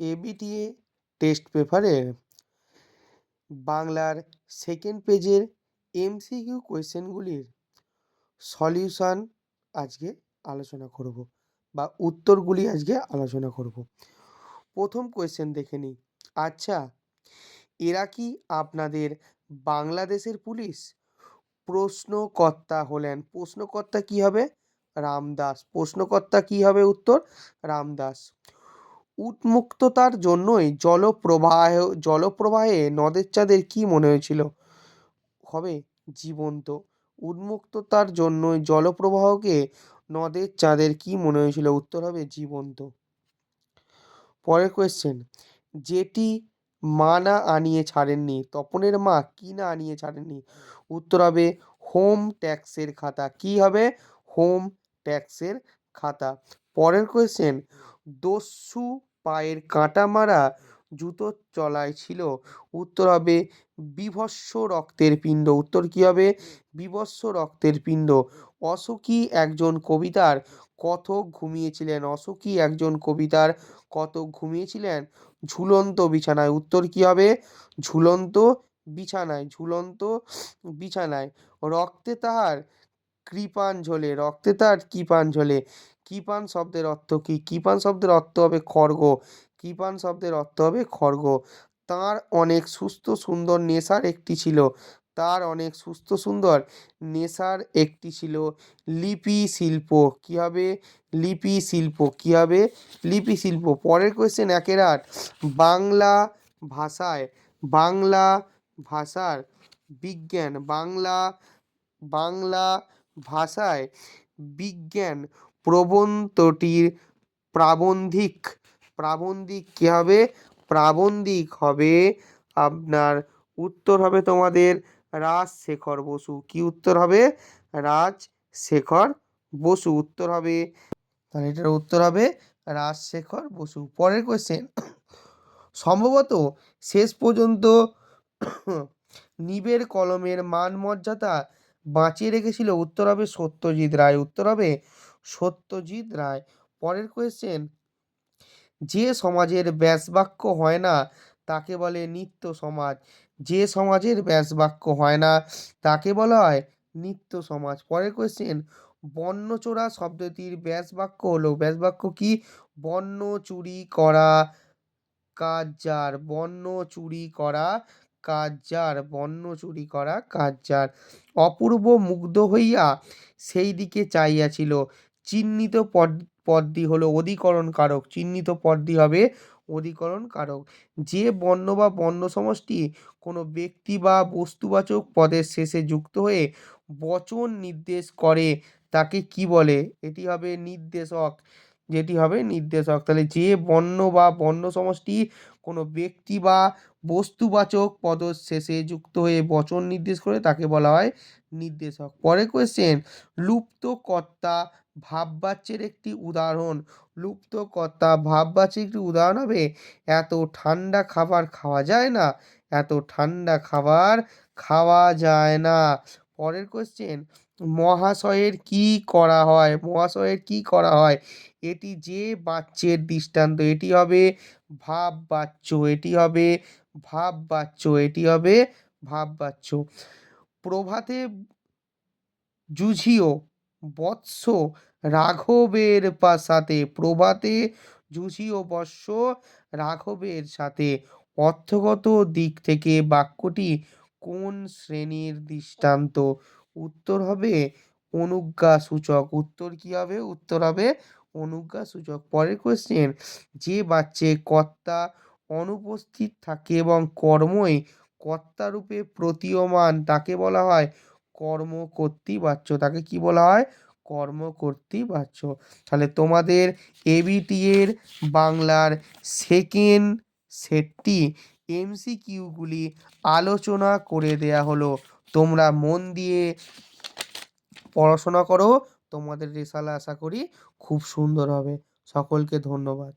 ABTA test পেপারের বাংলার second পেজের এমসিকিউ কোয়েশ্চেনগুলির সলিউশন আজকে আলোচনা করব বা উত্তরগুলি আজকে আলোচনা করব। প্রথম কোয়েশ্চেন দেখে নিই। আচ্ছা, এরা কি আপনাদের বাংলাদেশের পুলিশ? প্রশ্নকর্তা হলেন, প্রশ্নকর্তা কি হবে? রামদাস। প্রশ্নকর্তা কি হবে? উত্তর রামদাস। উন্মুক্ততার জন্যই জলপ্রবাহে নদের চাঁদের কি মনে হয়েছিল? হবে জীবন্ত। উন্মুক্ততার জন্যই জলপ্রবাহকে নদের চাঁদের কি মনে হয়েছিল? উত্তর হবে জীবন্ত। পরের কোয়েশ্চেন, যেটি মা না আনিয়ে ছাড়েননি, তপনের মা কি না আনিয়ে ছাড়েননি? উত্তর হবে হোম ট্যাক্সের খাতা। কি হবে? হোম ট্যাক্সের খাতা। পরের কোয়েশ্চেন, দস্যু পায়ের কাঁটা মারা জুতোর তলায় ছিল? উত্তর হবে বীভৎস রক্তের পিণ্ড। উত্তর কি হবে? বীভৎস রক্তের পিণ্ড। অশোকী একজন কবিতার কতক ঘুমিয়েছিলেন? অশোকী একজন কবিতার কতক ঘুমিয়েছিলেন? ঝুলন্ত বিছানায়। উত্তর কি হবে? ঝুলন্ত বিছানায়। ঝুলন্ত বিছানায়। রক্তে তাহার কৃপাণ ঝোলে। রক্তে তার কৃপাণ ঝোলে। কৃপাণ শব্দের অর্থ কি? কৃপাণ শব্দের অর্থ হবে খড়গ। কৃপাণ শব্দের অর্থ হবে খড়গ। তাঁর অনেক সুস্থ সুন্দর নেশার একটি ছিল। তার অনেক সুস্থ সুন্দর নেশার একটি ছিল লিপি শিল্প। কি হবে? লিপি শিল্প। কি হবে? লিপি শিল্প। পরের কোয়েশ্চেন 1-8, বাংলা ভাষায় বাংলা ভাষার বিজ্ঞান বাংলা ভাষায় বিজ্ঞান প্রবন্ধটির প্রাবন্ধিক কি হবে? প্রাবন্ধিক হবে আপনার, উত্তর হবে তোমাদের রাজশেখর বসু। কি উত্তর হবে? রাজশেখর বসু উত্তর হবে। তাহলে এটার উত্তর হবে রাজশেখর বসু। পরের কোয়েশ্চেন, সম্ভবত শেষ পর্যন্ত নিবের কলমের মান মর্যাদা বাঁচিয়ে রেখেছিল? উত্তর হবে সত্যজিৎ রায়। উত্তর হবে সত্যজিৎ রায়। পরের কোয়েশ্চেন, যে সমাজের ব্যাসবাক্য হয় না তাকে বলে নিত্য সমাজ। যে সমাজের ব্যাসবাক্য হয় না তাকে বলা হয় নিত্য সমাজ। পরের কোয়েশ্চেন, বর্ণচোরা শব্দটির ব্যাসবাক্য হলো, ব্যাসবাক্য কি? বর্ণ চুরি করা কাজ যার। বর্ণ চুরি করা কাজ যার। বর্ণ চুরি করা কাজ যার। অপূর্ব মুগ্ধ হইয়া সেই দিকে চাহিয়াছিল। চিহ্নিত পদটি হলো অধিকরণ কারক। চিহ্নিত পদটি হবে অধিকরণ কারক। যে বর্ণ বা বর্ণ সমষ্টি কোনো ব্যক্তি বা বস্তুবাচক পদের শেষে যুক্ত হয়ে বচন নির্দেশ করে তাকে কি বলে? এটি হবে নির্দেশক। যেটি হবে নির্দেশক। তাহলে যে বর্ণ বা বর্ণ সমষ্টি কোনো ব্যক্তি বা বস্তুবাচক পদের শেষে যুক্ত হয়ে বচন নির্দেশ করে তাকে বলা হয় নির্দেশক। পরের কোয়েশ্চেন, লুপ্তকর্তা ভাববাচ্যের একটি উদাহরণ। লুপ্তকর্তা ভাববাচ্যের একটি উদাহরণ হবে এত ঠান্ডা খাবার খাওয়া যায় না। এত ঠান্ডা খাবার খাওয়া যায় না। পরের কোয়েশ্চেন, মহাশয়ের কি করা হয়? মহাশয়ের কি করা হয়? এটি যে বাচ্যের দৃষ্টান্ত। এটি হবে ভাববাচ্য। এটি হবে ভাববাচ্য। এটি হবে ভাববাচ্য। প্রভাতে জুঝিও বৎস রাঘবের সাথে। প্রভাতে জুঝিও বৎস রাঘবের সাথে। অর্থগত দিক থেকে বাক্যটি কোন শ্রেণীর দৃষ্টান্ত? উত্তর হবে অনুজ্ঞাসূচক। উত্তর কি হবে? উত্তর হবে অনুজ্ঞাসূচক। পরের কোয়েশ্চেন, যে বাচ্চে কর্তা অনুপস্থিত থাকে এবং কর্মই কর্তারূপে প্রতীয়মান তাকে বলা হয় কর্মকর্তৃবাচ্য। তাকে কি বলা হয়? কর্মকর্তৃবাচ্য। তাহলে তোমাদের এবিটি এর বাংলার সেকেন্ড সেটটি এমসিকিউগুলি আলোচনা করে দেয়া হলো। তোমরা মন দিয়ে পড়াশোনা করো, তোমাদের রেজাল্ট আশা করি খুব সুন্দর হবে। সকলকে ধন্যবাদ।